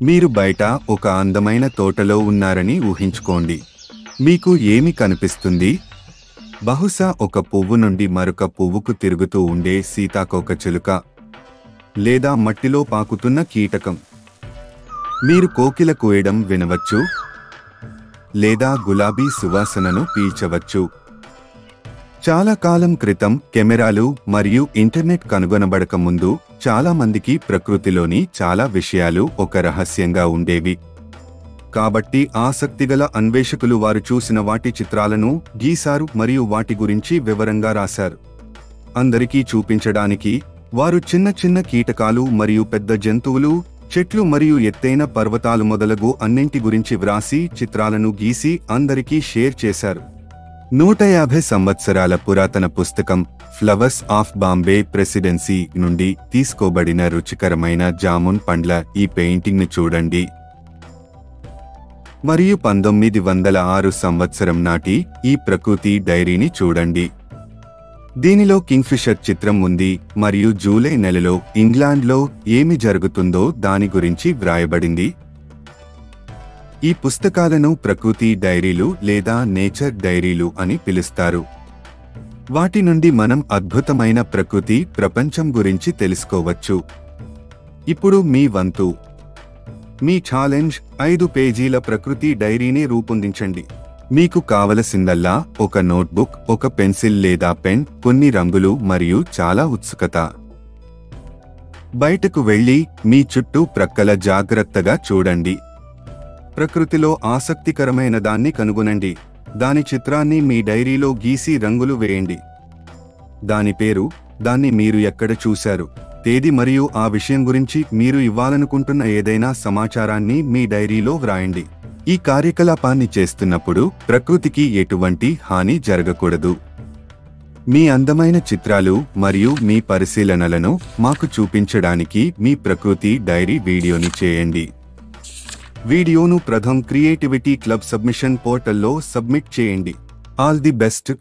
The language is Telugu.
మీరు బయట ఒక అందమైన తోటలో ఉన్నారని ఊహించుకోండి. మీకు ఏమి కనిపిస్తుంది? బహుశా ఒక పువ్వు నుండి మరొక పువ్వుకు తిరుగుతూ ఉండే సీతాకోకచిలుక, లేదా మట్టిలో పాకుతున్న కీటకం. మీరు కోకిల కూయడం వినవచ్చు, లేదా గులాబీ సువాసనను పీల్చవచ్చు. చాలా కాలం క్రితం కెమెరాలు మరియు ఇంటర్నెట్ కనుగొనబడక ముందు చాలా మందికి ప్రకృతిలోని చాలా విషయాలు ఒక రహస్యంగా ఉండేవి. కాబట్టి ఆసక్తిగల అన్వేషకులు వారు చూసిన వాటి చిత్రాలను గీశారు మరియు వాటి గురించి వివరంగా రాశారు. అందరికీ చూపించడానికి వారు చిన్న చిన్న కీటకాలు మరియు పెద్ద జంతువులు, చెట్లు మరియు ఎత్తైన పర్వతాలు మొదలగు అన్నింటి గురించి వ్రాసి చిత్రాలను గీసి అందరికీ షేర్ చేశారు. 150 సంవత్సరాల పురాతన పుస్తకం ఫ్లవర్స్ ఆఫ్ బాంబే ప్రెసిడెన్సీ నుండి తీసుకోబడిన రుచికరమైన జామున్ పండ్ల ఈ పెయింటింగ్ని చూడండి. మరియు 1906 సంవత్సరం నాటి ఈ ప్రకృతి డైరీని చూడండి. దీనిలో కింగ్ఫిషర్ చిత్రం ఉంది మరియు జూలై నెలలో ఇంగ్లాండ్లో ఏమి జరుగుతుందో దాని గురించి వ్రాయబడింది. ఈ పుస్తకాలను ప్రకృతి డైరీలు లేదా నేచర్ డైరీలు అని పిలుస్తారు. వాటి నుండి మనం అద్భుతమైన ప్రకృతి ప్రపంచం గురించి తెలుసుకోవచ్చు. ఇప్పుడు మీ వంతు. మీ ఛాలెంజ్ 5 పేజీల ప్రకృతి డైరీని రూపొందించండి. మీకు కావలసిందల్లా ఒక నోట్బుక్, ఒక పెన్సిల్ లేదా పెన్, కొన్ని రంగులు మరియు చాలా ఉత్సుకత. బయటకు వెళ్ళి మీ చుట్టూ ప్రక్కల జాగ్రత్తగా చూడండి. ప్రకృతిలో ఆసక్తికరమైన దాన్ని కనుగొనండి. దాని చిత్రాన్ని మీ డైరీలో గీసి రంగులు వేయండి. దాని పేరు, దాన్ని మీరు ఎక్కడ చూశారు, తేదీ మరియు ఆ విషయం గురించి మీరు ఇవ్వాలనుకుంటున్న ఏదైనా సమాచారాన్ని మీ డైరీలో వ్రాయండి. ఈ కార్యకలాపాన్ని చేస్తున్నప్పుడు ప్రకృతికి ఎటువంటి హాని జరగకూడదు. మీ అందమైన చిత్రాలు మరియు మీ పరిశీలనలను మాకు చూపించడానికి మీ ప్రకృతి డైరీ వీడియోని చేయండి. వీడియోను ప్రథమ్ క్రియేటివిటీ క్లబ్ సబ్మిషన్ పోర్టల్లో సబ్మిట్ చేయండి. All the best.